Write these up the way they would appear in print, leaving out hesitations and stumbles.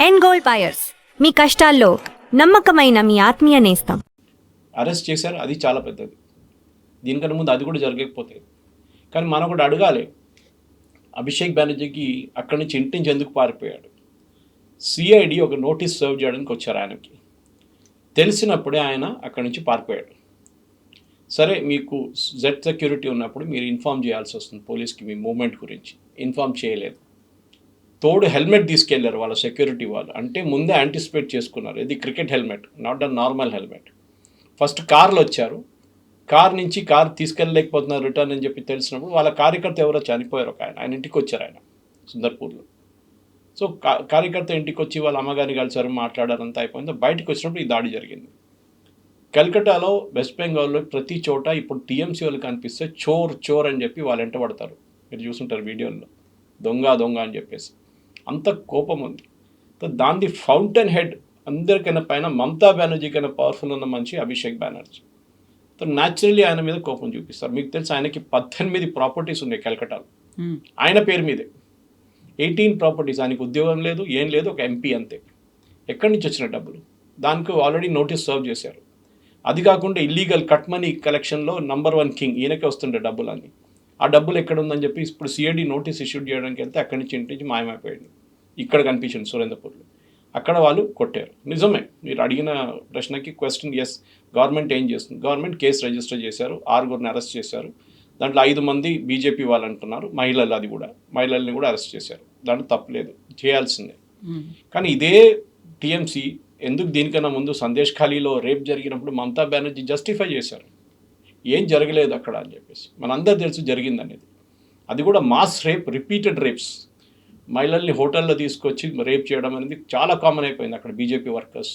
End gold buyers, మీ కష్టాల్లో నమ్మకమైన మీ ఆత్మీయ నేస్తం. అరెస్ట్ చేశారు, అది చాలా పెద్దది. దీనికన్నా ముందు అది కూడా జరగకపోతే, కానీ మనం కూడా అడగాలి, అభిషేక్ బెనర్జీకి అక్కడి నుంచి ఇంటి నుంచి ఎందుకు పారిపోయాడు? సిఐడి ఒక నోటీస్ సర్వ్ చేయడానికి వచ్చారు ఆయనకి. తెలిసినప్పుడే ఆయన అక్కడి నుంచి పారిపోయాడు. సరే, మీకు జెడ్ సెక్యూరిటీ ఉన్నప్పుడు మీరు ఇన్ఫామ్ చేయాల్సి వస్తుంది పోలీస్కి మీ మూవ్మెంట్ గురించి. ఇన్ఫామ్ చేయలేదు. తోడు హెల్మెట్ తీసుకెళ్లారు వాళ్ళ సెక్యూరిటీ వాళ్ళు. అంటే ముందే యాంటిసిపేట్ చేసుకున్నారు. ఇది cricket helmet, not a normal helmet. First కార్లు వచ్చారు, కార్ నుంచి కార్ తీసుకెళ్ళలేకపోతున్నారు రిటర్న్ అని చెప్పి తెలిసినప్పుడు వాళ్ళ కార్యకర్త ఎవరో చనిపోయారు. ఒక ఆయన ఇంటికి వచ్చారు, ఆయన సుందర్పూర్లో. సో కార్యకర్త ఇంటికి వచ్చి వాళ్ళ అమ్మగారిని కలిసారు, మాట్లాడారంతా అయిపోయింది. బయటకు వచ్చినప్పుడు ఈ దాడి జరిగింది. కల్కటాలో, వెస్ట్ బెంగాల్లో ప్రతి చోట ఇప్పుడు టీఎంసీ వాళ్ళు కనిపిస్తే చోర్ చోర్ అని చెప్పి వాళ్ళు వెంట పడతారు. మీరు చూసుంటారు వీడియోల్లో, దొంగ దొంగ అని చెప్పేసి. అంత కోపం ఉంది. దాని ఫౌంటైన్ హెడ్ అందరికైనా పైన మమతా బెనర్జీ కన్నా పవర్ఫుల్ ఉన్న మనిషి అభిషేక్ బెనర్జీ. న్యాచురల్లీ ఆయన మీద కోపం చూపిస్తారు. మీకు తెలుసు, ఆయనకి 18 ప్రాపర్టీస్ ఉన్నాయి కలకటాలో, ఆయన పేరు మీదే 18 ప్రాపర్టీస్. ఆయనకు ఉద్యోగం లేదు, ఏం లేదు, ఒక ఎంపీ అంతే. ఎక్కడి నుంచి వచ్చిన డబ్బులు? దానికి ఆల్రెడీ నోటీస్ సర్వ్ చేశారు. అది కాకుండా ఇల్లీగల్ కట్ మనీ కలెక్షన్లో నంబర్ 1 కింగ్ ఈయనకే వస్తుండే డబ్బులన్నీ. ఆ డబ్బులు ఎక్కడ ఉందని చెప్పి ఇప్పుడు సిఐడి నోటీస్ ఇష్యూ చేయడానికి వెళ్తే అక్కడి నుంచి ఇంటి నుంచి మాయమైపోయాడు. ఇక్కడ కనిపించింది సురేంద్రపూర్లో. అక్కడ వాళ్ళు కొట్టారు. నిజమే, మీరు అడిగిన ప్రశ్నకి క్వశ్చన్ ఎస్. గవర్నమెంట్ ఏం చేస్తుంది? గవర్నమెంట్ కేసు రిజిస్టర్ చేశారు, 6 అరెస్ట్ చేశారు. దాంట్లో 5 మంది బీజేపీ వాళ్ళు అంటున్నారు, మహిళలు, అది కూడా మహిళల్ని కూడా అరెస్ట్ చేశారు. దాంట్లో తప్పలేదు, చేయాల్సిందే. కానీ ఇదే టీఎంసీ ఎందుకు దీనికన్నా ముందు సందేశ్ ఖాళీలో రేప్ జరిగినప్పుడు మమతా బెనర్జీ జస్టిఫై చేశారు, ఏం జరగలేదు అక్కడ అని చెప్పేసి. మనందరూ తెలుసు జరిగిందనేది. అది కూడా మాస్ రేప్, రిపీటెడ్ రేప్స్. మహిళల్ని హోటల్లో తీసుకొచ్చి రేప్ చేయడం అనేది చాలా కామన్ అయిపోయింది అక్కడ బీజేపీ వర్కర్స్.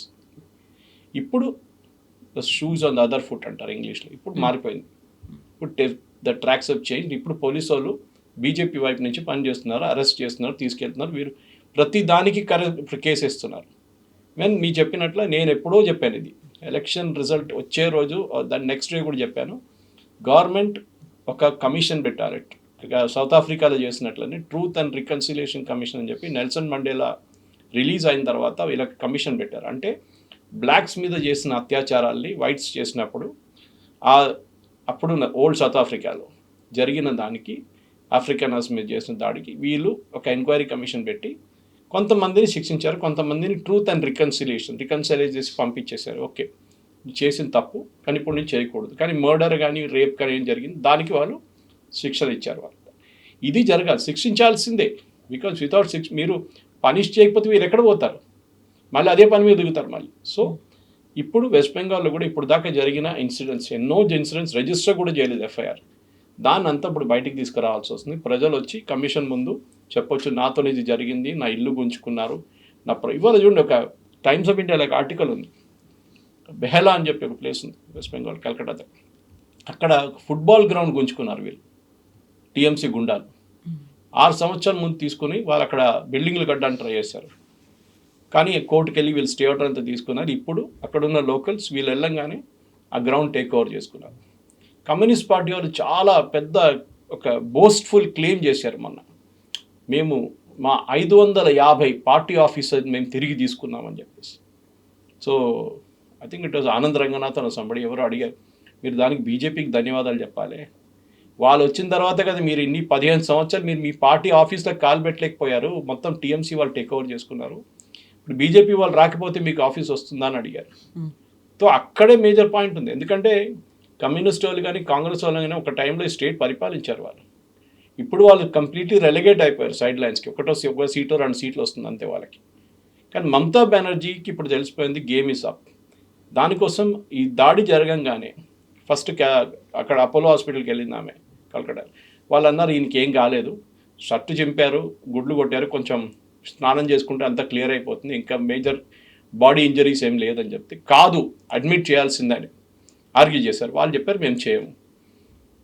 ఇప్పుడు the shoes on the other foot అంటారు ఇంగ్లీష్లో. ఇప్పుడు మారిపోయింది. ఇప్పుడు ద ట్రాక్స్ ఆఫ్ చేంజ్. ఇప్పుడు పోలీసు వాళ్ళు బీజేపీ వైపు నుంచి పనిచేస్తున్నారు, అరెస్ట్ చేస్తున్నారు, తీసుకెళ్తున్నారు. వీరు ప్రతి దానికి కేసు ఇస్తున్నారు. మేము మీ చెప్పినట్లు నేను ఎప్పుడో చెప్పాను, ఇది ఎలక్షన్ రిజల్ట్ వచ్చే రోజు దాని నెక్స్ట్ డే కూడా చెప్పాను, గవర్నమెంట్ ఒక కమిషన్ పెట్టారు. సౌత్ ఆఫ్రికాలో చేసినట్లనే ట్రూత్ అండ్ రికన్సిలియేషన్ కమిషన్ అని చెప్పి నెల్సన్ మండేలా రిలీజ్ అయిన తర్వాత వీళ్ళకి కమిషన్ పెట్టారు. అంటే బ్లాక్స్ మీద చేసిన అత్యాచారాల్ని వైట్స్ చేసినప్పుడు అప్పుడు ఓల్డ్ సౌత్ ఆఫ్రికాలో జరిగిన దానికి, ఆఫ్రికనర్స్ మీద చేసిన దాడికి వీళ్ళు ఒక ఎంక్వైరీ కమిషన్ పెట్టి కొంతమందిని శిక్షించారు, కొంతమందిని ట్రూత్ అండ్ రికన్సిలైజ్ చేసి పంపించేశారు. ఓకే, చేసిన తప్పు, కానీ ఇప్పుడు నుంచి చేయకూడదు. కానీ మర్డర్ కానీ రేప్ కానీ ఏం జరిగింది దానికి వాళ్ళు శిక్షలు ఇచ్చారు. వాళ్ళు ఇది జరగాలి, శిక్షించాల్సిందే. బికాజ్ వితౌట్ మీరు పనిష్ చేయకపోతే మీరు ఎక్కడ పోతారు? మళ్ళీ అదే పని మీద దిగుతారు మళ్ళీ. సో ఇప్పుడు వెస్ట్ బెంగాల్లో కూడా ఇప్పుడు దాకా జరిగిన ఇన్సిడెంట్స్, ఎన్నో ఇన్సిడెంట్స్ రిజిస్టర్ కూడా చేయలేదు ఎఫ్ఐఆర్. దాన్ని అంతా ఇప్పుడు బయటికి తీసుకురావాల్సి వస్తుంది. ప్రజలు వచ్చి కమిషన్ ముందు చెప్పొచ్చు, నాతో ఇది జరిగింది, నా ఇల్లు గుంజుకున్నారు, ఇవాళ చూడండి, ఒక times of India like article ఉంది, బెహలా అని చెప్పి ఒక ప్లేస్ ఉంది వెస్ట్ బెంగాల్ కలకటాలో. అక్కడ ఫుట్బాల్ గ్రౌండ్ గుంజుకున్నారు వీళ్ళు, టీఎంసీ గుండాలు. 6 సంవత్సరాల ముందు తీసుకుని వాళ్ళు అక్కడ బిల్డింగ్లు కట్టడానికి ట్రై చేశారు. కానీ కోర్టుకు వెళ్ళి వీళ్ళు స్టే ఆర్డర్ అంతా తీసుకున్నారు. ఇప్పుడు అక్కడున్న లోకల్స్ వీళ్ళు వెళ్ళంగానే ఆ గ్రౌండ్ టేక్ ఓవర్ చేసుకున్నారు. కమ్యూనిస్ట్ పార్టీ వాళ్ళు చాలా పెద్ద ఒక బోస్ట్ఫుల్ క్లెయిమ్ చేశారు మొన్న, మేము మా 550 పార్టీ ఆఫీసర్ మేము తిరిగి తీసుకున్నామని చెప్పేసి. So I think it was Anand Ranganath అని సంబడి ఎవరో అడిగారు, మీరు దానికి బీజేపీకి ధన్యవాదాలు చెప్పాలి. వాళ్ళు వచ్చిన తర్వాత కదా మీరు ఇన్ని 15 సంవత్సరాలు మీరు మీ పార్టీ ఆఫీస్లో కాలు పెట్టలేకపోయారు, మొత్తం టీఎంసీ వాళ్ళు టేక్ ఓవర్ చేసుకున్నారు. ఇప్పుడు బీజేపీ వాళ్ళు రాకపోతే మీకు ఆఫీస్ వస్తుందా అని అడిగారు. సో అక్కడే మేజర్ పాయింట్ ఉంది. ఎందుకంటే కమ్యూనిస్ట్ వాళ్ళు కానీ కాంగ్రెస్ వాళ్ళు కానీ ఒక టైంలో స్టేట్ పరిపాలించారు వాళ్ళు. ఇప్పుడు వాళ్ళు కంప్లీట్లీ రెలిగేట్ అయిపోయారు సైడ్ లైన్స్కి. ఒక సీటో 2 సీట్లు వస్తుంది అంతే వాళ్ళకి. కానీ మమతా బెనర్జీకి ఇప్పుడు తెలిసిపోయింది, గేమ్ ఈజ్ అప్. దానికోసం ఈ దాడి జరగంగానే ఫస్ట్ అక్కడ అపోలో హాస్పిటల్కి వెళ్ళింది ఆమె కలకటా. వాళ్ళు అన్నారు ఈయనకి ఏం కాలేదు, షర్టు చింపారు, గుడ్లు కొట్టారు, కొంచెం స్నానం చేసుకుంటే అంతా క్లియర్ అయిపోతుంది, ఇంకా మేజర్ బాడీ ఇంజరీస్ ఏం లేదని చెప్తే, కాదు అడ్మిట్ చేయాల్సిందని ఆర్గ్యూ చేశారు. వాళ్ళు చెప్పారు మేము చేయము,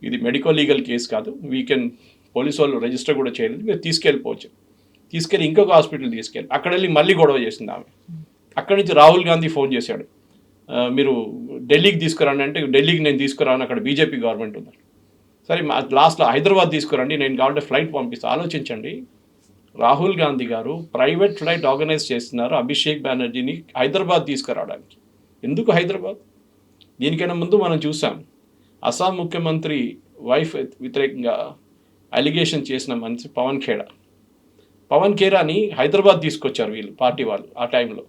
ఇది మెడికో లీగల్ కేసు కాదు, పోలీసు వాళ్ళు రిజిస్టర్ కూడా చేయలేదు, మీరు తీసుకెళ్ళిపోవచ్చు. తీసుకెళ్ళి ఇంకొక హాస్పిటల్ తీసుకెళ్ళి అక్కడ వెళ్ళి మళ్ళీ గొడవ చేసింది ఆమె. అక్కడి నుంచి రాహుల్ గాంధీ ఫోన్ చేశాడు, మీరు ఢిల్లీకి తీసుకురండి అంటే, ఢిల్లీకి నేను తీసుకురాను, అక్కడ బీజేపీ గవర్నమెంట్ ఉంది. సరే లాస్ట్లో హైదరాబాద్ తీసుకురండి, నేను కావాలంటే ఫ్లైట్ పంపిస్తాను. ఆలోచించండి, రాహుల్ గాంధీ గారు ప్రైవేట్ ఫ్లైట్ ఆర్గనైజ్ చేస్తున్నారు అభిషేక్ బెనర్జీని హైదరాబాద్ తీసుకురావడానికి. ఎందుకు హైదరాబాద్? దీనికైనా ముందు మనం చూసాం అస్సాం ముఖ్యమంత్రి వైఫ్ వ్యతిరేకంగా అలిగేషన్ చేసిన మనిషి పవన్ ఖేరాని హైదరాబాద్ తీసుకొచ్చారు వీళ్ళు పార్టీ వాళ్ళు ఆ టైంలో.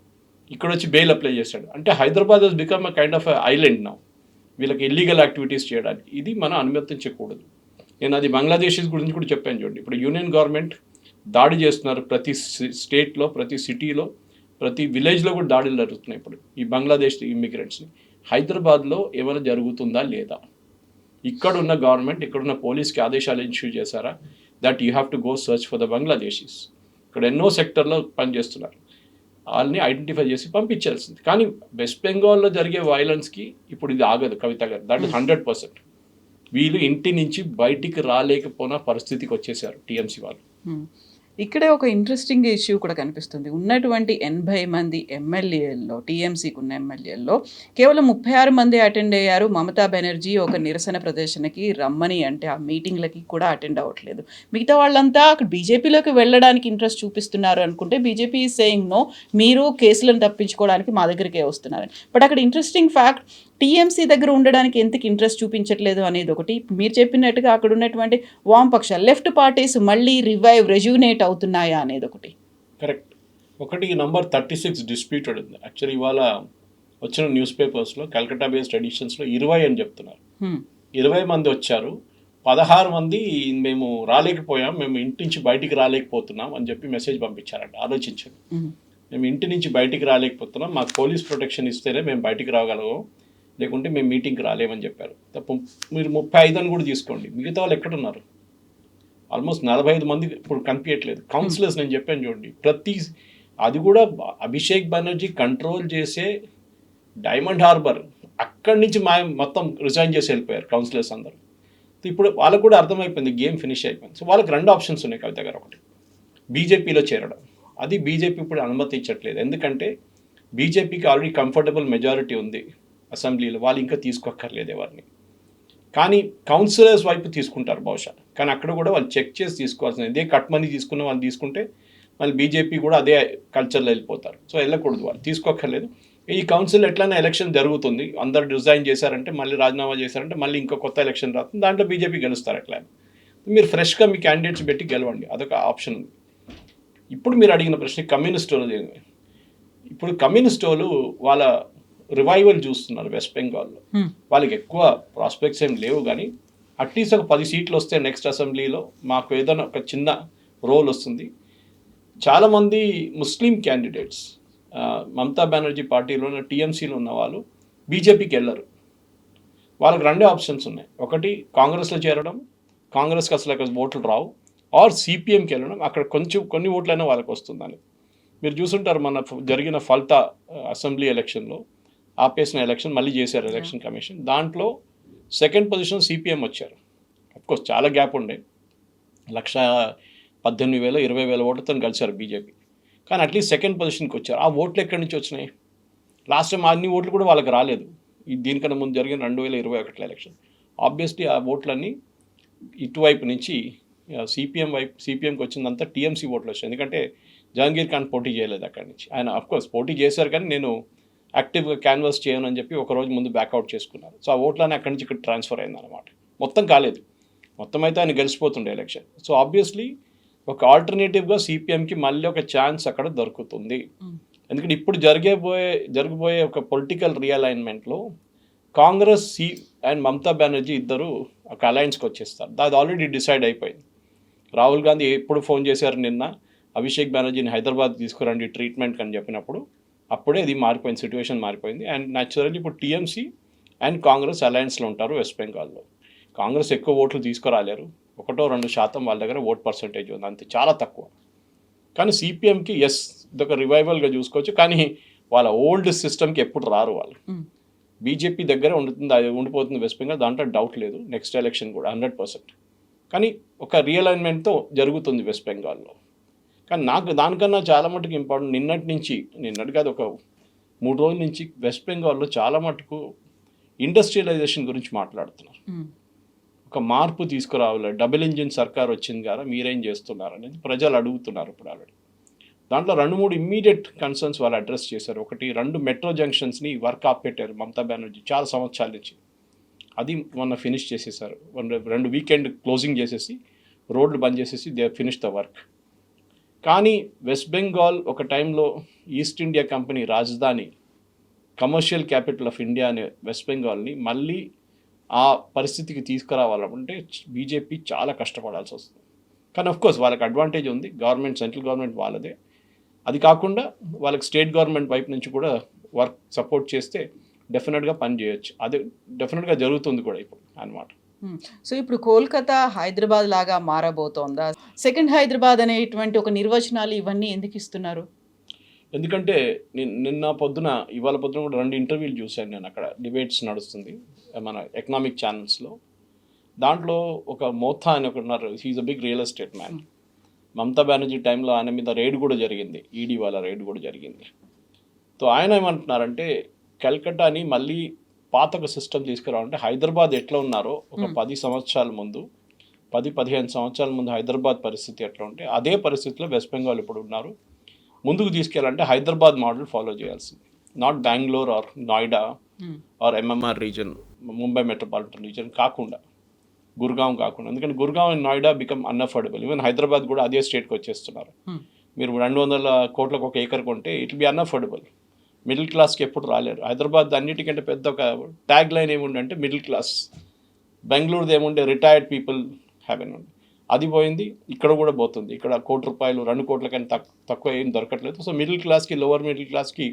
ఇక్కడ వచ్చి బెయిల్ అప్లై చేశాడు. అంటే Hyderabad has become a kind of island now వీళ్ళకి ఇల్లీగల్ యాక్టివిటీస్ చేయడానికి. ఇది మనం అనుమతించకూడదు. నేను అది బంగ్లాదేశీస్ గురించి కూడా చెప్పాను చూడండి. ఇప్పుడు యూనియన్ గవర్నమెంట్ దాడి చేస్తున్నారు ప్రతి స్టేట్లో, ప్రతి సిటీలో, ప్రతి విలేజ్లో కూడా దాడులు జరుగుతున్నాయి ఇప్పుడు ఈ బంగ్లాదేశ్ ఇమ్మిగ్రెంట్స్ని. హైదరాబాద్లో ఏమైనా జరుగుతుందా లేదా? ఇక్కడున్న గవర్నమెంట్, ఇక్కడున్న పోలీస్కి ఆదేశాలు ఇష్యూ చేశారా that you have to go search for the Bangladeshis? ఇక్కడ ఎన్నో సెక్టర్లో పనిచేస్తున్నారు, వాళ్ళని ఐడెంటిఫై చేసి పంపించాల్సింది. కానీ వెస్ట్ బెంగాల్లో జరిగే వైలెన్స్కి ఇప్పుడు ఇది ఆగదు కవిత గారు. That is 100%. వీళ్ళు ఇంటి నుంచి బయటికి రాలేకపోయిన పరిస్థితికి వచ్చేసారు టీఎంసీ వాళ్ళు. ఇక్కడే ఒక ఇంట్రెస్టింగ్ ఇష్యూ కూడా కనిపిస్తుంది. ఉన్నటువంటి 80 మంది ఎమ్మెల్యేల్లో, టీఎంసీకి ఉన్న ఎమ్మెల్యేల్లో కేవలం 36 మంది అటెండ్ అయ్యారు. మమతా బెనర్జీ ఒక నిరసన ప్రదర్శనకి రమ్మని అంటే ఆ మీటింగ్లకి కూడా అటెండ్ అవ్వట్లేదు. మిగతా వాళ్ళంతా అక్కడ బీజేపీలోకి వెళ్ళడానికి ఇంట్రెస్ట్ చూపిస్తున్నారు అనుకుంటే బీజేపీ ఈజ్ సేయింగ్ నో, మీరు కేసులను తప్పించుకోవడానికి మా దగ్గరికే వస్తున్నారని. బట్ అక్కడ ఇంట్రెస్టింగ్ ఫ్యాక్ట్, టీఎంసీ దగ్గర ఉండడానికి ఎందుకు ఇంట్రెస్ట్ చూపించట్లేదు అనేది ఒకటి. మీరు చెప్పినట్టుగా అక్కడ ఉన్నటువంటి వామపక్షాలు, లెఫ్ట్ పార్టీస్ మళ్ళీ రెజ్యూనేట్ అవుతున్నాయా అనేది ఒకటి. కరెక్ట్. ఒకటి నంబర్ 36 డిస్ప్యూటెడ్ ఉంది. యాక్చువల్లీ ఇవాళ వచ్చిన న్యూస్ పేపర్స్లో కల్కట్టా బేస్డ్ ఎడిషన్స్లో 20 అని చెప్తున్నారు. 20 మంది వచ్చారు, 16 మంది మేము రాలేకపోయాం, మేము ఇంటి నుంచి బయటికి రాలేకపోతున్నాం అని చెప్పి మెసేజ్ పంపించారంట. ఆలోచించండి, మేము ఇంటి నుంచి బయటికి రాలేకపోతున్నాం, మాకు పోలీస్ ప్రొటెక్షన్ ఇస్తేనే మేము బయటికి రాగలము, లేకుంటే మేము మీటింగ్కి రాలేమని చెప్పారు. తప్ప మీరు 35 అని కూడా తీసుకోండి, మిగతా వాళ్ళు ఎక్కడున్నారు? ఆల్మోస్ట్ 45 మంది ఇప్పుడు కనిపించట్లేదు. కౌన్సిలర్స్ నేను చెప్పాను చూడండి, అది కూడా అభిషేక్ బెనర్జీ కంట్రోల్ చేసే డైమండ్ హార్బర్, అక్కడి నుంచి మొత్తం రిజైన్ చేసి వెళ్ళిపోయారు కౌన్సిలర్స్ అందరూ. ఇప్పుడు వాళ్ళకు కూడా అర్థమైపోయింది, గేమ్ ఫినిష్ అయిపోయింది. సో వాళ్ళకి 2 ఆప్షన్స్ ఉన్నాయి కవిత గారు. ఒకటి బీజేపీలో చేరడం, అది బీజేపీ ఇప్పుడు అనుమతించట్లేదు. ఎందుకంటే బీజేపీకి ఆల్రెడీ కంఫర్టబుల్ మెజారిటీ ఉంది అసెంబ్లీలో, వాళ్ళు ఇంకా తీసుకోక్కర్లేదు ఎవరిని. కానీ కౌన్సిలర్స్ వైపు తీసుకుంటారు బహుశా, కానీ అక్కడ కూడా వాళ్ళు చెక్ చేసి తీసుకోవాల్సింది. ఇదే కట్ మనీ తీసుకున్న వాళ్ళు తీసుకుంటే మళ్ళీ బీజేపీ కూడా అదే కల్చర్లో వెళ్ళిపోతారు. సో వెళ్ళకూడదు, వాళ్ళు తీసుకోక్కర్లేదు. ఈ కౌన్సిల్ ఎట్లయినా ఎలక్షన్ జరుగుతుంది, అందరు రిజైన్ చేశారంటే, మళ్ళీ రాజీనామా చేశారంటే మళ్ళీ ఇంకో కొత్త ఎలక్షన్ రాస్తుంది, దాంట్లో బీజేపీ గెలుస్తారు. ఎట్లా మీరు ఫ్రెష్గా మీ క్యాండిడేట్స్ పెట్టి గెలవండి, అదొక ఆప్షన్ ఉంది. ఇప్పుడు మీరు అడిగిన ప్రశ్న కమ్యూనిస్ట్ వాళ్ళు, ఇప్పుడు కమ్యూనిస్ట్ వాళ్ళు వాళ్ళ రివైవల్ చూస్తున్నారు వెస్ట్ బెంగాల్లో. వాళ్ళకి ఎక్కువ ప్రాస్పెక్ట్స్ ఏం లేవు, కానీ అట్లీస్ట్ ఒక 10 సీట్లు వస్తే నెక్స్ట్ అసెంబ్లీలో మాకు ఏదైనా ఒక చిన్న రోల్ వస్తుంది. చాలామంది ముస్లిం క్యాండిడేట్స్ మమతా బెనర్జీ పార్టీలో టీఎంసీలో ఉన్న వాళ్ళు బీజేపీకి వెళ్ళరు. వాళ్ళకి 2 ఆప్షన్స్ ఉన్నాయి. ఒకటి కాంగ్రెస్లో చేరడం, కాంగ్రెస్కి అసలు అక్కడ ఓట్లు రావు, ఆర్ సిపిఎంకి వెళ్ళడం, అక్కడ కొన్ని ఓట్లైనా వాళ్ళకి వస్తుందని. మీరు చూసుంటారు మన జరిగిన ఫల్తా అసెంబ్లీ ఎలక్షన్లో ఆపేసిన ఎలక్షన్ మళ్ళీ చేశారు ఎలక్షన్ కమిషన్. దాంట్లో సెకండ్ పొజిషన్ సిపిఎం వచ్చారు. అఫ్కోర్స్ చాలా గ్యాప్ ఉండే, 118,000 20,000 ఓట్లతో కలిశారు బీజేపీ, కానీ అట్లీస్ట్ సెకండ్ పొజిషన్కి వచ్చారు. ఆ ఓట్లు ఎక్కడి నుంచి వచ్చినాయి? లాస్ట్ టైం అన్ని ఓట్లు కూడా వాళ్ళకి రాలేదు. దీనికన్నా ముందు జరిగిన 2021 ఎలక్షన్. ఆబ్వియస్లీ ఆ ఓట్లన్నీ ఇటువైపు నుంచి సిపిఎంకి వచ్చిందంతా టీఎంసీ ఓట్లు వచ్చాయి. ఎందుకంటే జహంగీర్ ఖాన్ పోటీ చేయలేదు అక్కడి నుంచి. ఆయన అఫ్కోర్స్ పోటీ చేశారు, కానీ నేను యాక్టివ్గా క్యాన్వాస్ చేయను అని చెప్పి ఒకరోజు ముందు బ్యాక్అవుట్ చేసుకున్నారు. సో ఆ ఓట్లని అక్కడి నుంచి ఇక్కడ ట్రాన్స్ఫర్ అయిందన్నమాట. మొత్తం కాలేదు, మొత్తం అయితే ఆయన గెలిచిపోతుండే ఎలక్షన్. సో ఆబ్వియస్లీ ఒక ఆల్టర్నేటివ్గా సిపిఎంకి మళ్ళీ ఒక ఛాన్స్ అక్కడ దొరుకుతుంది. ఎందుకంటే ఇప్పుడు జరగబోయే ఒక పొలిటికల్ రీఅలైన్మెంట్లో కాంగ్రెస్ అండ్ మమతా బెనర్జీ ఇద్దరు ఒక అలయన్స్కి వచ్చేస్తారు. అది ఆల్రెడీ డిసైడ్ అయిపోయింది. రాహుల్ గాంధీ ఎప్పుడు ఫోన్ చేశారు నిన్న, అభిషేక్ బెనర్జీని హైదరాబాద్ తీసుకురండి ట్రీట్మెంట్ అని చెప్పినప్పుడు అప్పుడే ఇది మారిపోయింది, సిచ్యువేషన్ మారిపోయింది. అండ్ న్యాచురల్లీ ఇప్పుడు టీఎంసీ అండ్ కాంగ్రెస్ అలయన్స్లో ఉంటారు వెస్ట్ బెంగాల్లో. కాంగ్రెస్ ఎక్కువ ఓట్లు తీసుకురాలేరు, 1-2% వాళ్ళ దగ్గర ఓట్ పర్సంటేజ్ ఉంది, అంతే, చాలా తక్కువ. కానీ సిపిఎంకి ఎస్ ఇదొక రివైవల్గా చూసుకోవచ్చు, కానీ వాళ్ళ ఓల్డ్ సిస్టమ్కి ఎప్పుడు రారు వాళ్ళు. బీజేపీ దగ్గర ఉండిపోతుంది వెస్ట్ బెంగాల్, దాంట్లో డౌట్ లేదు. నెక్స్ట్ ఎలక్షన్ కూడా 100%. కానీ ఒక రియలైన్మెంట్తో జరుగుతుంది వెస్ట్ బెంగాల్లో. కానీ నాకు దానికన్నా చాలా మటుకు ఇంపార్టెంట్, నిన్నటి కాదు ఒక 3 రోజుల నుంచి వెస్ట్ బెంగాల్లో చాలా మటుకు ఇండస్ట్రియలైజేషన్ గురించి మాట్లాడుతున్నారు. ఒక మార్పు తీసుకురావాలి, డబుల్ ఇంజిన్ సర్కార్ వచ్చింది కదా, మీరేం చేస్తున్నారు అనేది ప్రజలు అడుగుతున్నారు ఇప్పుడు ఆల్రెడీ. దాంట్లో 2-3 ఇమ్మీడియట్ కన్సర్న్స్ వాళ్ళు అడ్రస్ చేశారు. ఒకటి, 2 మెట్రో జంక్షన్స్ని వర్క్ ఆపెట్టారు మమతా బెనర్జీ చాలా సంవత్సరాల నుంచి. అది మొన్న ఫినిష్ చేసేసారు. 2 వీకెండ్ క్లోజింగ్ చేసేసి రోడ్లు బంద్ చేసేసి దే ఫినిష్ ద వర్క్. కానీ వెస్ట్ బెంగాల్ ఒక టైంలో ఈస్ట్ ఇండియా కంపెనీ రాజధాని, కమర్షియల్ క్యాపిటల్ ఆఫ్ ఇండియా అనే వెస్ట్ బెంగాల్ని మళ్ళీ ఆ పరిస్థితికి తీసుకురావాలంటే బీజేపీ చాలా కష్టపడాల్సి వస్తుంది. కానీ ఆఫ్కోర్స్ వాళ్ళకి అడ్వాంటేజ్ ఉంది, గవర్నమెంట్, సెంట్రల్ గవర్నమెంట్ వాళ్ళదే. అది కాకుండా వాళ్ళకి స్టేట్ గవర్నమెంట్ వైపు నుంచి కూడా వర్క్ సపోర్ట్ చేస్తే డెఫినెట్గా పని చేయొచ్చు. అది డెఫినెట్గా జరుగుతుంది కూడా ఇప్పుడు అన్నమాట. సో ఇప్పుడు కోల్కతా హైదరాబాద్ లాగా మారబోతోందా? సెకండ్ హైదరాబాద్ అనేటువంటి ఒక నిర్వచనాలు ఇవన్నీ ఎందుకు ఇస్తున్నారు? ఎందుకంటే ఇవాళ పొద్దున కూడా 2 ఇంటర్వ్యూలు చూశాను నేను. అక్కడ డిబేట్స్ నడుస్తుంది మన ఎకనామిక్ ఛానల్స్లో. దాంట్లో ఒక మోథా అని ఒకటి ఉన్నారు, he's a big real estate man. Mamata Banerjee టైంలో ఆయన మీద రైడ్ కూడా జరిగింది, ఈడీ వాళ్ళ రైడ్ కూడా జరిగింది. సో ఆయన ఏమంటున్నారంటే కల్కట్టాని మళ్ళీ పాత ఒక సిస్టమ్ తీసుకురావాలంటే హైదరాబాద్ ఎట్లా ఉన్నారో ఒక 10 సంవత్సరాల ముందు, 10-15 సంవత్సరాల ముందు హైదరాబాద్ పరిస్థితి ఎట్లా ఉంటే అదే పరిస్థితిలో వెస్ట్ బెంగాల్ ఇప్పుడు ఉన్నారు. ముందుకు తీసుకెళ్ళాలంటే హైదరాబాద్ మోడల్ ఫాలో చేయాల్సింది, not Bengaluru or Noida or MMR region, Mumbai metropolitan region కాకుండా, గుర్గాం కాకుండా. ఎందుకంటే Gurgaon and Noida become unaffordable. Even Hyderabad కూడా అదే స్టేట్కి వచ్చేస్తున్నారు. మీరు 200 కోట్లకు ఒక ఏకర్ కొంటే ఇట్ బి అన్అఫోర్డబుల్. మిడిల్ క్లాస్కి ఎప్పుడు రాలేరు. హైదరాబాద్ అన్నిటికంటే పెద్ద ఒక ట్యాగ్ లైన్ ఏముండే మిడిల్ క్లాస్. బెంగళూరుది ఏముండే రిటైర్డ్ పీపుల్ హ్యావెన్ ఉండే, అది పోయింది. ఇక్కడ కూడా పోతుంది. ఇక్కడ ₹1 2 కోట్ల కన్నా తక్కువ ఏం దొరకట్లేదు. సో మిడిల్ క్లాస్కి, లోవర్ మిడిల్ క్లాస్కి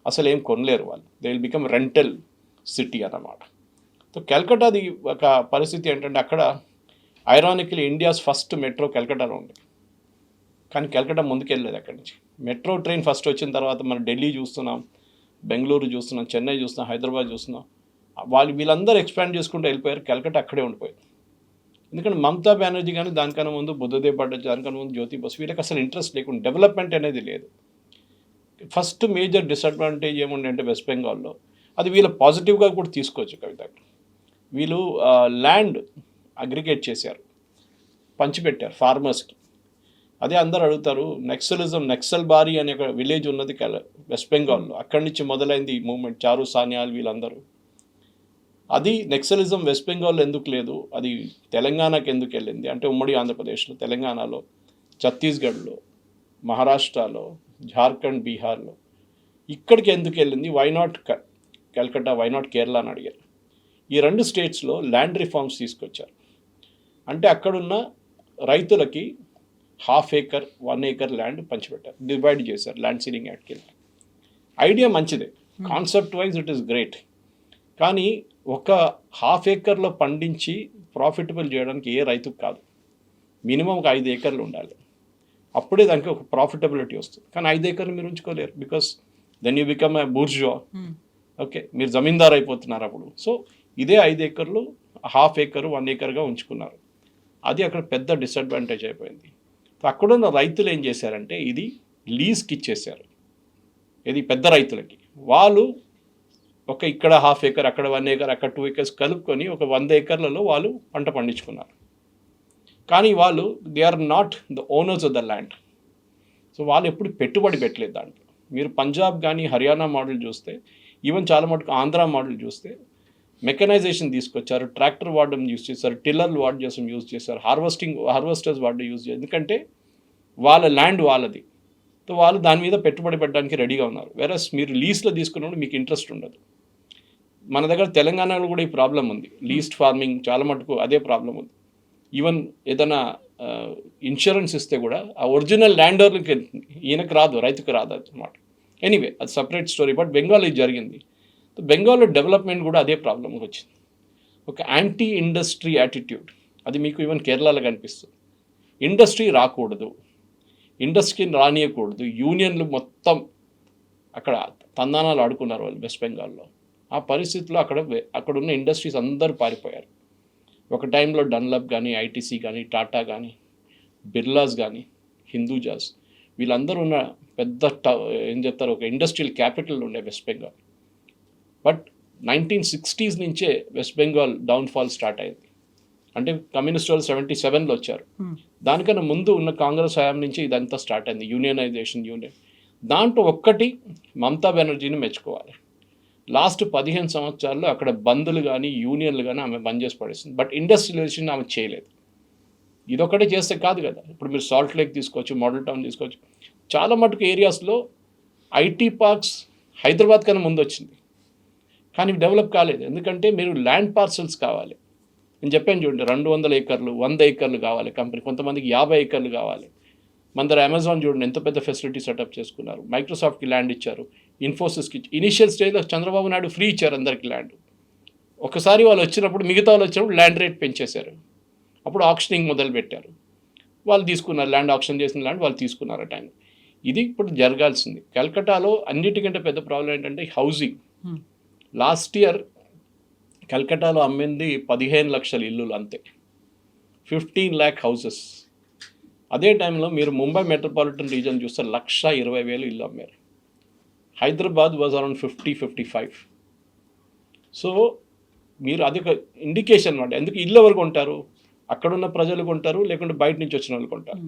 అసలు ఏం కొనలేరు వాళ్ళు. They will become rental city అన్నమాట. సో కల్కట్టాది ఒక పరిస్థితి ఏంటంటే అక్కడ ఐరానికలీ ఇండియాస్ ఫస్ట్ మెట్రో కల్కట్టాలో ఉంది. కానీ కల్కట్టా ముందుకెళ్ళలేదు అక్కడి నుంచి. మెట్రో ట్రైన్ ఫస్ట్ వచ్చిన తర్వాత మనం ఢిల్లీ చూస్తున్నాం, బెంగళూరు చూస్తున్నాం, చెన్నై చూస్తున్నాం, హైదరాబాద్ చూస్తున్నాం. వీళ్ళందరూ ఎక్స్పాండ్ చేసుకుంటూ వెళ్ళిపోయారు, కల్కట్టా అక్కడే ఉండిపోయింది. ఎందుకంటే మమతా బెనర్జీ కానీ దానికన్నా ముందు బుద్ధదేవ్ భట్టాచార్య, దానికన్నా ముందు జ్యోతి బసు, వీళ్ళకి అసలు ఇంట్రెస్ట్ లేకుండా డెవలప్మెంట్ అనేది లేదు. ఫస్ట్ మేజర్ డిసడ్వాంటేజ్ ఏముండే అంటే వెస్ట్ బెంగాల్లో, అది వీళ్ళ పాజిటివ్గా కూడా తీసుకోవచ్చు కవిత. వీళ్ళు ల్యాండ్ అగ్రిగేట్ చేశారు, పంచిపెట్టారు ఫార్మర్స్కి. అదే అందరూ అడుగుతారు, నక్సల్ బారీ అనే ఒక విలేజ్ ఉన్నది వెస్ట్ బెంగాల్లో, అక్కడి నుంచి మొదలైంది ఈ మూవ్మెంట్, చారు సాన్యాల్ వీళ్ళందరూ. అది నక్సలిజం వెస్ట్ బెంగాల్లో ఎందుకు లేదు, అది తెలంగాణకి ఎందుకు వెళ్ళింది అంటే ఉమ్మడి ఆంధ్రప్రదేశ్లో, తెలంగాణలో, ఛత్తీస్గఢ్లో, మహారాష్ట్రలో, జార్ఖండ్, బీహార్లో ఇక్కడికి ఎందుకు వెళ్ళింది, why not Calcutta, why not Kerala అని అడిగారు. ఈ 2 స్టేట్స్లో ల్యాండ్ రిఫార్మ్స్ తీసుకొచ్చారు. అంటే అక్కడున్న రైతులకి 1/2 acre, 1 acre ల్యాండ్ పంచిపెట్టారు, డివైడ్ చేశారు ల్యాండ్ సీలింగ్ యాక్ట్కి వెళ్ళి. ఐడియా మంచిదే, concept wise it is great. కానీ ఒక 1/2 acreలో పండించి ప్రాఫిటబుల్ చేయడానికి ఏ రైతుకు కాదు, మినిమం ఒక 5 acres ఉండాలి, అప్పుడే దానికి ఒక ప్రాఫిటబిలిటీ వస్తుంది. కానీ 5 acres మీరు ఉంచుకోలేరు, because then you become a bourgeois. Okay, మీరు జమీందార్ అయిపోతున్నారు అప్పుడు. సో ఇదే 5 acres 1/2 acre, 1 acreగా ఉంచుకున్నారు. అది అక్కడ పెద్ద డిసడ్వాంటేజ్ అయిపోయింది. అక్కడున్న రైతులు ఏం చేశారంటే ఇది లీజ్కి ఇచ్చేశారు, ఇది పెద్ద రైతులకి. వాళ్ళు ఇక్కడ 1/2 acre, అక్కడ 1 acre, అక్కడ 2 acres కలుపుకొని ఒక 100 acreలలో వాళ్ళు పంట పండించుకున్నారు. కానీ వాళ్ళు they are not the owners of the land. So వాళ్ళు ఎప్పుడు పెట్టుబడి పెట్టలేదు దాంట్లో. మీరు పంజాబ్ కానీ హర్యానా మోడల్ చూస్తే, ఈవెన్ చాలా మటుకు ఆంధ్ర మోడల్ చూస్తే మెకనైజేషన్ తీసుకొచ్చారు, ట్రాక్టర్ వాడడం యూజ్ చేశారు, టిల్లర్లు వాడడం యూజ్ చేశారు, హార్వెస్టర్స్ వాడడం యూజ్ చేశారు. ఎందుకంటే వాళ్ళ ల్యాండ్ వాళ్ళది. సో వాళ్ళు దాని మీద పెట్టుబడి పెట్టడానికి రెడీగా ఉన్నారు. వేరస్ మీరు లీజ్లో తీసుకున్నప్పుడు మీకు ఇంట్రెస్ట్ ఉండదు. మన దగ్గర తెలంగాణలో కూడా ఈ ప్రాబ్లం ఉంది, లీస్ట్ ఫార్మింగ్ చాలా మటుకు అదే ప్రాబ్లం ఉంది. ఈవెన్ ఏదైనా ఇన్సూరెన్స్ ఇస్తే కూడా ఆ ఒరిజినల్ ల్యాండ్ ఓనర్కి ఈయనకు రాదు, రైతుకు రాదు అన్నమాట. ఎనీవే అది సపరేట్ స్టోరీ. బట్ బెంగాల్ ఇది జరిగింది. బెంగాల్లో డెవలప్మెంట్ కూడా అదే ప్రాబ్లంకి వచ్చింది, ఒక యాంటీ ఇండస్ట్రీ యాటిట్యూడ్. అది మీకు ఈవెన్ కేరళలో కనిపిస్తుంది. ఇండస్ట్రీ రాకూడదు, ఇండస్ట్రీని రానియకూడదు, యూనియన్లు మొత్తం అక్కడ తందానాలు ఆడుకున్నారు వాళ్ళు వెస్ట్ బెంగాల్లో. ఆ పరిస్థితిలో అక్కడున్న ఇండస్ట్రీస్ అందరూ పారిపోయారు. ఒక టైంలో డన్లప్ కానీ, ఐటీసీ కానీ, టాటా కానీ, బిర్లాస్ కానీ, హిందూజాస్ వీళ్ళందరూ ఉన్న పెద్ద ఏం చెప్తారు ఒక ఇండస్ట్రియల్ క్యాపిటల్ ఉండే వెస్ట్ బెంగాల్. బట్ 1960s నుంచే వెస్ట్ బెంగాల్ డౌన్ఫాల్ స్టార్ట్ అయింది. అంటే కమ్యూనిస్ట్ వాళ్ళు 77లో వచ్చారు. దానికన్నా ముందు ఉన్న కాంగ్రెస్ హయాం నుంచి ఇదంతా స్టార్ట్ అయింది, యూనియన్. దాంట్లో ఒక్కటి మమతా బెనర్జీని మెచ్చుకోవాలి. లాస్ట్ 15 సంవత్సరాల్లో అక్కడ బంద్లు కానీ యూనియన్లు కానీ ఆమె బంద్ చేసి పడేసింది. బట్ ఇండస్ట్రియలైజేషన్ ఆమె చేయలేదు. ఇదొక్కటే చేస్తే కాదు కదా. ఇప్పుడు మీరు సాల్ట్ లేక్ తీసుకోవచ్చు, మోడల్ టౌన్ తీసుకోవచ్చు. చాలా మటుకు ఏరియాస్లో ఐటీ పార్క్స్ హైదరాబాద్ కన్నా ముందు వచ్చింది, కానీ డెవలప్ కాలేదు. ఎందుకంటే మీరు ల్యాండ్ పార్సల్స్ కావాలి. నేను చెప్పాను చూడండి, 200 ఏకర్లు 100 ఏకర్లు కావాలి కంపెనీ, కొంతమందికి 50 ఏకర్లు కావాలి. మన దగ్గర అమెజాన్ చూడండి ఎంత పెద్ద ఫెసిలిటీ సెటప్ చేసుకున్నారు. మైక్రోసాఫ్ట్కి ల్యాండ్ ఇచ్చారు, ఇన్ఫోసిస్కి ఇనిషియల్ స్టేజ్లో చంద్రబాబు నాయుడు ఫ్రీ ఇచ్చారు అందరికి ల్యాండ్. ఒకసారి వాళ్ళు వచ్చినప్పుడు, మిగతా వాళ్ళు వచ్చినప్పుడు ల్యాండ్ రేట్ పెంచేశారు. అప్పుడు ఆక్షనింగ్ మొదలు పెట్టారు. వాళ్ళు తీసుకున్నారు, ల్యాండ్ ఆక్షన్ చేసిన ల్యాండ్ వాళ్ళు తీసుకున్నారు ఆ టైం. ఇది ఇప్పుడు జరగాల్సింది. కల్కటాలో అన్నిటికంటే పెద్ద ప్రాబ్లం ఏంటంటే హౌసింగ్. లాస్ట్ ఇయర్ కల్కటాలో అమ్మింది 15 లక్షల ఇల్లులు అంతే, 15 lakh హౌసెస్. అదే టైంలో మీరు ముంబై మెట్రోపాలిటన్ రీజన్ చూస్తే 1,20,000 ఇల్లు అమ్మారు. Hyderabad was around 50-55. సో మీరు అది ఒక ఇండికేషన్ అన్నమాట. ఎందుకు ఇల్లు ఎవరు కొంటారు? అక్కడున్న ప్రజలు కొంటారు, లేకుంటే బయట నుంచి వచ్చిన వాళ్ళు కొంటారు.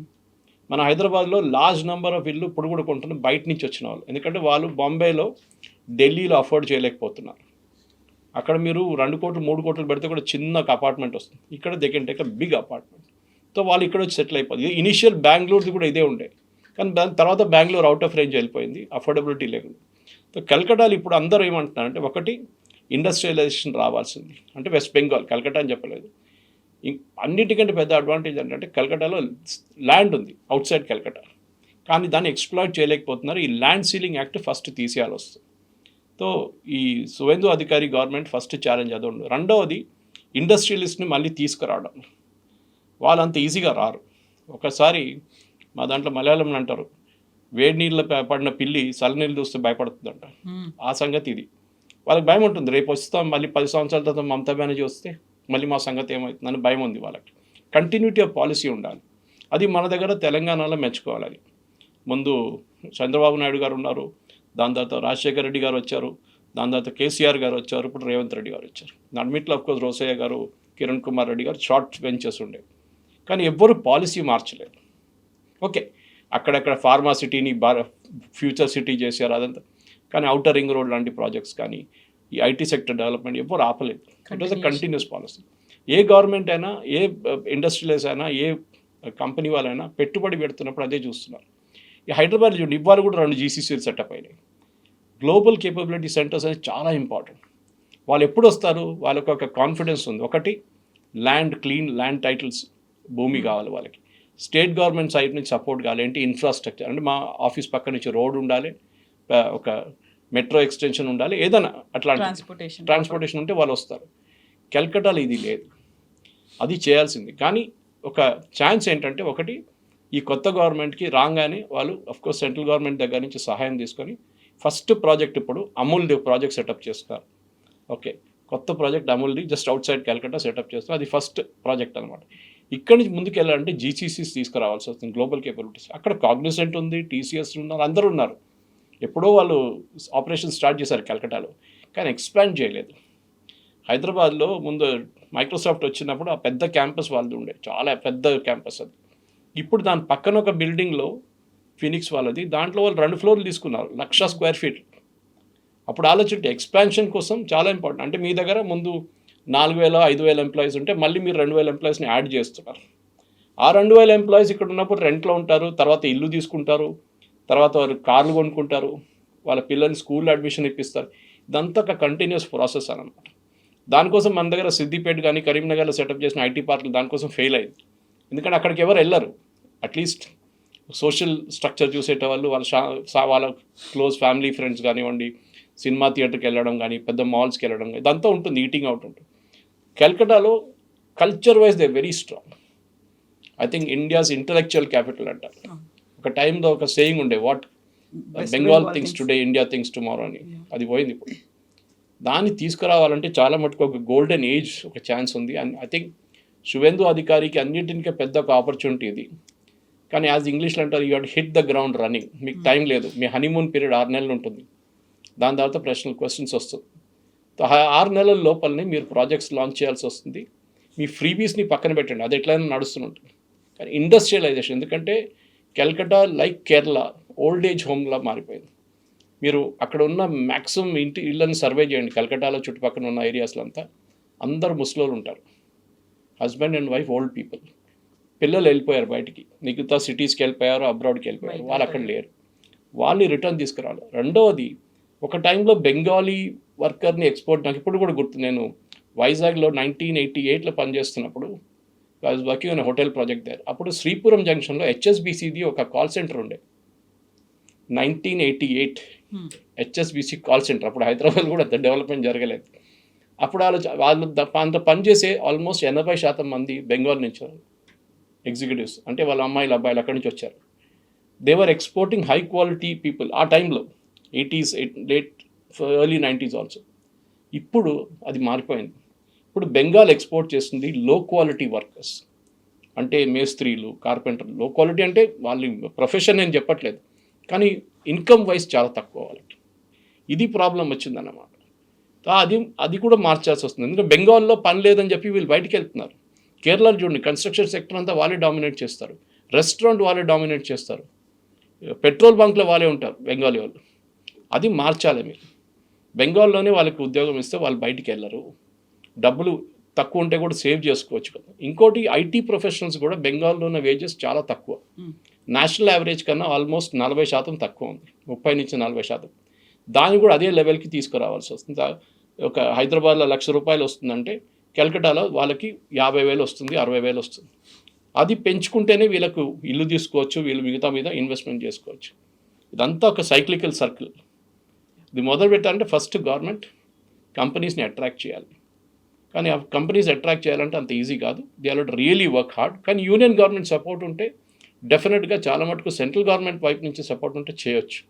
మన హైదరాబాద్లో లార్జ్ నెంబర్ ఆఫ్ ఇల్లు ఇప్పుడు కూడా కొంటున్నారు బయట నుంచి వచ్చిన వాళ్ళు. ఎందుకంటే వాళ్ళు బాంబేలో, ఢిల్లీలో అఫోర్డ్ చేయలేకపోతున్నారు. అక్కడ మీరు 2 కోట్లు 3 కోట్లు పెడితే కూడా చిన్న అపార్ట్మెంట్ వస్తుంది. ఇక్కడ they can take a big apartment. So వాళ్ళు ఇక్కడ వచ్చి సెటిల్ అయిపోతుంది. ఇనిషియల్ బెంగళూరుది కూడా ఇదే ఉండే, కానీ దాని తర్వాత బెంగళూరు అవుట్ ఆఫ్ రేంజ్ వెళ్ళిపోయింది, అఫోర్డబిలిటీ లేకుండా. సో కల్కటాలో ఇప్పుడు అందరూ ఏమంటున్నారంటే, ఒకటి ఇండస్ట్రియలైజేషన్ రావాల్సింది. అంటే వెస్ట్ బెంగాల్, కల్కటా అని చెప్పలేదు. అన్నిటికంటే పెద్ద అడ్వాంటేజ్ ఏంటంటే కల్కటాలో ల్యాండ్ ఉంది అవుట్ సైడ్ కల్కటా, కానీ దాన్ని ఎక్స్ప్లాయిట్ చేయలేకపోతున్నారు. ఈ ల్యాండ్ సీలింగ్ యాక్ట్ ఫస్ట్ తీసేయాలి వస్తుంది. సో ఈ సువేందు అధికారి గవర్నమెంట్ ఫస్ట్ ఛాలెంజ్ అది ఉంది. రెండవది ఇండస్ట్రియలిస్ట్ని మళ్ళీ తీసుకురావడం. వాళ్ళంత ఈజీగా రారు. ఒకసారి మా దాంట్లో మలయాళంలో అంటారు, వేడి నీళ్ళ పడిన పిల్లి చల్లనీళ్ళు చూస్తే భయపడుతుందంట. ఆ సంగతి ఇది. వాళ్ళకి భయం ఉంటుంది, రేపు వస్తాం మళ్ళీ 10 సంవత్సరాల తర్వాత మమతా బెనర్జీ వస్తే మళ్ళీ మా సంగతి ఏమవుతుందని భయం ఉంది వాళ్ళకి. కంటిన్యూటీ ఆఫ్ పాలసీ ఉండాలి. అది మన దగ్గర తెలంగాణలో మెచ్చుకోవాలి. అది ముందు చంద్రబాబు నాయుడు గారు ఉన్నారు, దాని తర్వాత రాజశేఖర రెడ్డి గారు వచ్చారు, దాని తర్వాత కేసీఆర్ గారు వచ్చారు, ఇప్పుడు రేవంత్ రెడ్డి గారు వచ్చారు. అన్నిట్లో ఆఫ్కోర్స్ రోసయ్య గారు, కిరణ్ కుమార్ రెడ్డి గారు షార్ట్ వెంచర్స్ ఉండేవి, కానీ ఎవ్వరు పాలసీ మార్చలేదు. ఓకే, అక్కడక్కడ ఫార్మా సిటీని ఫ్యూచర్ సిటీ చేశారు అదంతా, కానీ అవుటర్ రింగ్ రోడ్ లాంటి ప్రాజెక్ట్స్ కానీ ఈ ఐటీ సెక్టర్ డెవలప్మెంట్ ఎవ్వరు ఆపలేదు. It was a continuous policy. A government అయినా, ఏ ఇండస్ట్రియలైజ్ అయినా, ఏ కంపెనీ వాళ్ళైనా పెట్టుబడి పెడుతున్నప్పుడు అదే చూస్తున్నారు. ఈ హైదరాబాద్ చూడండి, ఇవాళ కూడా 2 GCCలు సెటప్ అయినాయి. గ్లోబల్ కేపబిలిటీ సెంటర్స్ అనేది చాలా ఇంపార్టెంట్. వాళ్ళు ఎప్పుడు వస్తారు? వాళ్ళకి ఒక కాన్ఫిడెన్స్ ఉంది. ఒకటి ల్యాండ్, క్లీన్ ల్యాండ్ టైటిల్స్, భూమి కావాలి వాళ్ళకి. స్టేట్ గవర్నమెంట్ సైడ్ నుంచి సపోర్ట్ కావాలి. ఏంటి? ఇన్ఫ్రాస్ట్రక్చర్. అంటే మా ఆఫీస్ పక్క నుంచి రోడ్ ఉండాలి, ఒక మెట్రో ఎక్స్టెన్షన్ ఉండాలి, ఏదైనా అట్లాంటి ట్రాన్స్పోర్టేషన్ ఉంటే వాళ్ళు వస్తారు. కల్కటాలో ఇది లేదు, అది చేయాల్సింది. కానీ ఒక ఛాన్స్ ఏంటంటే, ఒకటి ఈ కొత్త గవర్నమెంట్కి రాగానే వాళ్ళు అఫ్కోర్స్ సెంట్రల్ గవర్నమెంట్ దగ్గర నుంచి సహాయం తీసుకొని ఫస్ట్ ప్రాజెక్ట్ ఇప్పుడు అమూల్ది ప్రాజెక్ట్ సెటప్ చేస్తారు. ఓకే, కొత్త ప్రాజెక్ట్ అమూల్ది just outside Calcutta setup చేస్తారు. అది ఫస్ట్ ప్రాజెక్ట్ అనమాట. ఇక్కడి నుంచి ముందుకు వెళ్ళాలంటే GCCs తీసుకురావాల్సి వస్తుంది, గ్లోబల్ కేపబిలిటీస్. అక్కడ కాగ్నిసెంట్ ఉంది, TCS ఉన్నారు, అందరూ ఉన్నారు. ఎప్పుడో వాళ్ళు ఆపరేషన్ స్టార్ట్ చేశారు కల్కటాలో, కానీ ఎక్స్పాండ్ చేయలేదు. హైదరాబాద్లో ముందు మైక్రోసాఫ్ట్ వచ్చినప్పుడు ఆ పెద్ద క్యాంపస్ వాళ్ళది ఉండే, చాలా పెద్ద క్యాంపస్ అది. ఇప్పుడు దాని పక్కన ఒక బిల్డింగ్లో ఫినిక్స్ వాళ్ళది, దాంట్లో వాళ్ళు 2 ఫ్లోర్లు తీసుకున్నారు, 1,00,000 square feet. అప్పుడు ఆలోచించండి, ఎక్స్పాన్షన్ కోసం చాలా ఇంపార్టెంట్. అంటే మీ దగ్గర ముందు 4,000-5,000 ఎంప్లాయీస్ ఉంటే మళ్ళీ మీరు 2,000 ఎంప్లాయీస్ని యాడ్ చేస్తున్నారు. ఆ 2,000 ఎంప్లాయీస్ ఇక్కడ ఉన్నప్పుడు రెంట్లో ఉంటారు, తర్వాత ఇల్లు తీసుకుంటారు, తర్వాత వారు కార్లు కొనుక్కుంటారు, వాళ్ళ పిల్లల్ని స్కూల్లో అడ్మిషన్ ఇప్పిస్తారు. ఇదంతా ఒక కంటిన్యూస్ ప్రాసెస్ అన్నమాట. దానికోసం మన దగ్గర సిద్దిపేట కానీ కరీంనగర్లో సెటప్ చేసిన ఐటీ పార్కులు దానికోసం ఫెయిల్ అయింది. ఎందుకంటే అక్కడికి ఎవరు వెళ్ళరు. అట్లీస్ట్ సోషల్ స్ట్రక్చర్ చూసేటవాళ్ళు, వాళ్ళ క్లోజ్ ఫ్యామిలీ ఫ్రెండ్స్ కానివ్వండి, సినిమా థియేటర్కి వెళ్ళడం కానీ, పెద్ద మాల్స్కి వెళ్ళడం కానీ, ఇదంతా ఉంటుంది, ఈటింగ్ అవుట్ ఉంటుంది. కల్కటాలో culture wise they very strong. I think India's intellectual capital అంటారు. ఒక టైంలో ఒక సేయింగ్ ఉండే, what Bengal thinks today, India thinks tomorrow అని. అది పోయింది ఇప్పుడు. దాన్ని తీసుకురావాలంటే చాలా మటుకు ఒక గోల్డెన్ ఏజ్, ఒక ఛాన్స్ ఉంది. అండ్ ఐ థింక్ సువేందు అధికారికి అన్నింటికే పెద్ద ఒక ఆపర్చునిటీ ఇది. కానీ యాజ్ ఇంగ్లీష్లో అంటారు, you have to hit the ground running. మీకు టైం లేదు, మీ హనీమూన్ పీరియడ్ 6 నెలలు ఉంటుంది. దాని తర్వాత క్వశ్చన్స్ వస్తుంది. 6 నెలల లోపలనే మీరు ప్రాజెక్ట్స్ లాంచ్ చేయాల్సి వస్తుంది. మీ ఫ్రీబీస్ని పక్కన పెట్టండి, అది ఎట్లయినా నడుస్తుంటుంది. కానీ ఇండస్ట్రియలైజేషన్, ఎందుకంటే Calcutta like Kerala old age హోమ్లా మారిపోయింది. మీరు అక్కడ ఉన్న మ్యాక్సిమం ఇళ్ళని సర్వే చేయండి, కల్కటాలో చుట్టుపక్కల ఉన్న ఏరియాస్లో అంతా అందరూ ముసలోళ్ళు ఉంటారు, husband and wife old people. పిల్లలు వెళ్ళిపోయారు బయటికి, మిగతా సిటీస్కి వెళ్ళిపోయారు, అబ్రాడ్కి వెళ్ళిపోయారు, వాళ్ళు అక్కడ లేరు. వాళ్ళని రిటర్న్ తీసుకురావాలి. రెండవది, ఒక టైంలో బెంగాలీ వర్కర్ని ఎక్స్పోర్ట్, నాకు ఇప్పుడు కూడా గుర్తు, నేను వైజాగ్లో 1988లో పనిచేస్తున్నప్పుడు I was working on hotel project there. అప్పుడు శ్రీపురం జంక్షన్లో హెచ్ఎస్బిసిది ఒక కాల్ సెంటర్ ఉండే, 1988 హెచ్ఎస్బిసి కాల్ సెంటర్. అప్పుడు హైదరాబాద్ కూడా అంత డెవలప్మెంట్ జరగలేదు. అప్పుడు వాళ్ళు అంత పనిచేసే ఆల్మోస్ట్ 80% మంది బెంగాల్ నుంచి ఎగ్జిక్యూటివ్స్, అంటే వాళ్ళ అమ్మాయిలు అబ్బాయిలు అక్కడి నుంచి వచ్చారు. దేవర్ ఎక్స్పోర్టింగ్ హై క్వాలిటీ పీపుల్ ఆ టైంలో, 80s, late early 90s also. ఇప్పుడు అది మారిపోయింది. ఇప్పుడు బెంగాల్ ఎక్స్పోర్ట్ చేస్తుంది లో క్వాలిటీ వర్కర్స్, అంటే మేస్త్రీలు, కార్పెంటర్లు. లో క్వాలిటీ అంటే వాళ్ళ ప్రొఫెషన్ నేను చెప్పట్లేదు, కానీ ఇన్కమ్ వైజ్ చాలా తక్కువ వాళ్ళకి. ఇది ప్రాబ్లం వచ్చిందన్నమాట. అది కూడా మార్చాల్సి వస్తుంది, ఎందుకంటే బెంగాల్లో పని లేదని చెప్పి వీళ్ళు బయటికి వెళ్తున్నారు. కేరళలో చూడండి, కన్స్ట్రక్షన్ సెక్టర్ అంతా వాళ్ళే డామినేట్ చేస్తారు, రెస్టారెంట్ వాళ్ళే డామినేట్ చేస్తారు, పెట్రోల్ బంక్లో వాళ్ళే ఉంటారు బెంగాలీ వాళ్ళు. అది మార్చాలి మీరు. బెంగాల్లోనే వాళ్ళకి ఉద్యోగం ఇస్తే వాళ్ళు బయటికి వెళ్ళరు, డబ్బులు తక్కువ ఉంటే కూడా సేవ్ చేసుకోవచ్చు కదా. ఇంకోటి, ఐటీ ప్రొఫెషనల్స్ కూడా బెంగాల్లో ఉన్న వేజెస్ చాలా తక్కువ, నేషనల్ యావరేజ్ కన్నా ఆల్మోస్ట్ 40% తక్కువ ఉంది, 30 నుంచి 40%. దాన్ని కూడా అదే లెవెల్కి తీసుకురావాల్సి వస్తుంది. ఒక హైదరాబాద్లో ₹1,00,000 వస్తుందంటే కల్కటాలో వాళ్ళకి 50,000 వస్తుంది, 60,000 వస్తుంది. అది పెంచుకుంటేనే వీళ్ళకు ఇల్లు తీసుకోవచ్చు, వీళ్ళు మిగతా మీద ఇన్వెస్ట్మెంట్ చేసుకోవచ్చు. ఇదంతా ఒక సైక్లికల్ సర్కిల్. ఇది మొదలు పెట్టాలంటే ఫస్ట్ గవర్నమెంట్ కంపెనీస్ని అట్రాక్ట్ చేయాలి. కానీ ఆ కంపెనీస్ అట్రాక్ట్ చేయాలంటే అంత ఈజీ కాదు, they are really work hard. కానీ యూనియన్ గవర్నమెంట్ సపోర్ట్ ఉంటే డెఫినెట్గా చాలా మటుకు సెంట్రల్ గవర్నమెంట్ వైపు నుంచి సపోర్ట్ ఉంటే చేయొచ్చు.